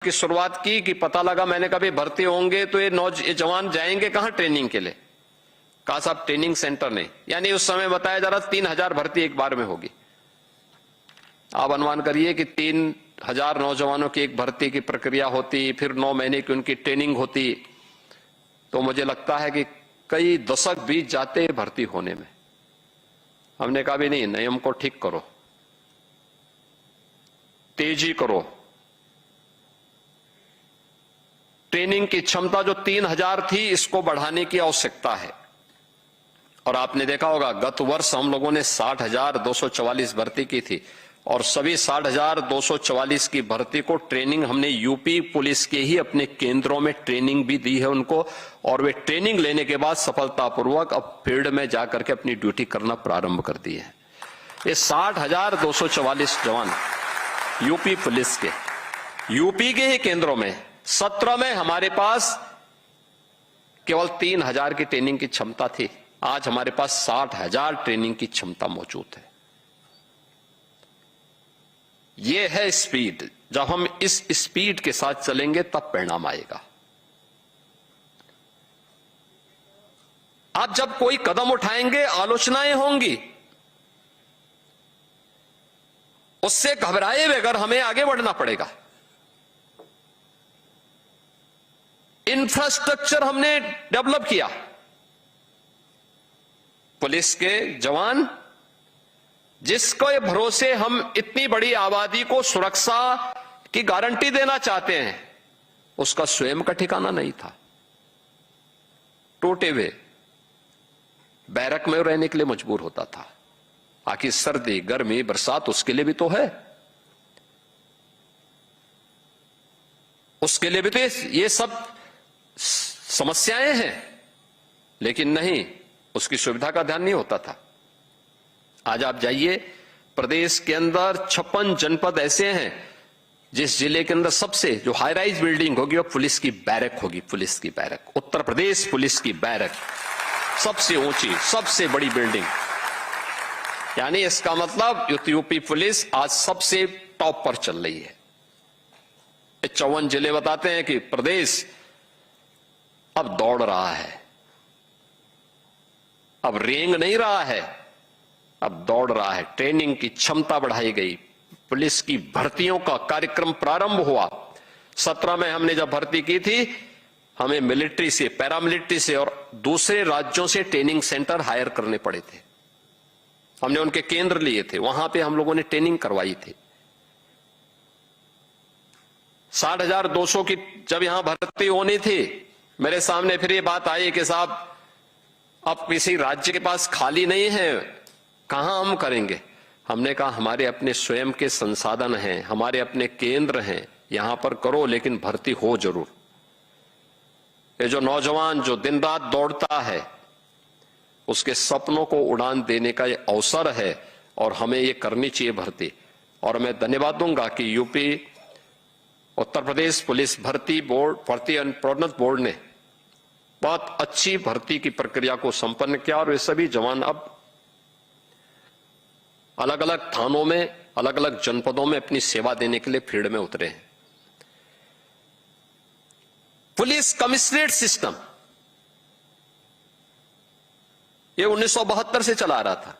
की शुरुआत की कि पता लगा, मैंने कहा भाई भर्ती होंगे तो ये जवान जाएंगे कहां ट्रेनिंग के लिए। कहा साहब ट्रेनिंग सेंटर नहीं, यानी उस समय बताया जा रहा 3000 भर्ती एक बार में होगी। आप अनुमान करिए कि 3000 नौजवानों की एक भर्ती की प्रक्रिया होती, फिर 9 महीने की उनकी ट्रेनिंग होती, तो मुझे लगता है कि कई दशक बीत जाते भर्ती होने में। हमने कहा भी नहीं, नियम को ठीक करो, तेजी करो। ट्रेनिंग की क्षमता जो 3000 थी, इसको बढ़ाने की आवश्यकता है। और आपने देखा होगा गत वर्ष हम लोगों ने 60,244 भर्ती की थी, और सभी 60,244 की भर्ती को ट्रेनिंग हमने यूपी पुलिस के ही अपने केंद्रों में ट्रेनिंग भी दी है उनको, और वे ट्रेनिंग लेने के बाद सफलतापूर्वक अब फील्ड में जाकर के अपनी ड्यूटी करना प्रारंभ कर दी है। ये 60,244 जवान यूपी पुलिस के, यूपी के ही केंद्रों में। 17 में हमारे पास केवल 3000 की ट्रेनिंग की क्षमता थी, आज हमारे पास 60,000 ट्रेनिंग की क्षमता मौजूद है। यह है स्पीड। जब हम इस स्पीड के साथ चलेंगे तब परिणाम आएगा। आप जब कोई कदम उठाएंगे आलोचनाएं होंगी, उससे घबराए बगैर हमें आगे बढ़ना पड़ेगा। इंफ्रास्ट्रक्चर हमने डेवलप किया, पुलिस के जवान जिसके भरोसे हम इतनी बड़ी आबादी को सुरक्षा की गारंटी देना चाहते हैं, उसका स्वयं का ठिकाना नहीं था। टूटे हुए बैरक में रहने के लिए मजबूर होता था। आखिर सर्दी गर्मी बरसात उसके लिए भी तो है, उसके लिए भी तो ये सब समस्याएं हैं, लेकिन नहीं, उसकी सुविधा का ध्यान नहीं होता था। आज आप जाइए, प्रदेश के अंदर 56 जनपद ऐसे हैं जिस जिले के अंदर सबसे जो हाई राइज बिल्डिंग होगी वो पुलिस की बैरक होगी। पुलिस की बैरक, उत्तर प्रदेश पुलिस की बैरक, सबसे ऊंची सबसे बड़ी बिल्डिंग। यानी इसका मतलब यूपी पुलिस आज सबसे टॉप पर चल रही है। 54 जिले बताते हैं कि प्रदेश अब दौड़ रहा है, अब रेंग नहीं रहा है, अब दौड़ रहा है। ट्रेनिंग की क्षमता बढ़ाई गई, पुलिस की भर्तियों का कार्यक्रम प्रारंभ हुआ। 17 में हमने जब भर्ती की थी, हमें मिलिट्री से, पैरामिलिट्री से और दूसरे राज्यों से ट्रेनिंग सेंटर हायर करने पड़े थे। हमने उनके केंद्र लिए थे, वहां पे हम लोगों ने ट्रेनिंग करवाई थी। 60,200 की जब यहां भर्ती होनी थी, मेरे सामने फिर ये बात आई कि साहब अब किसी राज्य के पास खाली नहीं है, कहां हम करेंगे। हमने कहा हमारे अपने स्वयं के संसाधन हैं, हमारे अपने केंद्र हैं, यहां पर करो, लेकिन भर्ती हो जरूर। ये जो नौजवान जो दिन रात दौड़ता है, उसके सपनों को उड़ान देने का ये अवसर है, और हमें ये करनी चाहिए भर्ती। और मैं धन्यवाद दूंगा कि यूपी उत्तर प्रदेश पुलिस भर्ती बोर्ड, भर्ती एवं प्रोन्नत बोर्ड ने बहुत अच्छी भर्ती की प्रक्रिया को संपन्न किया, और वे सभी जवान अब अलग अलग थानों में, अलग अलग जनपदों में अपनी सेवा देने के लिए फील्ड में उतरे हैं। पुलिस कमिश्नरेट सिस्टम ये 1972 से चला आ रहा था।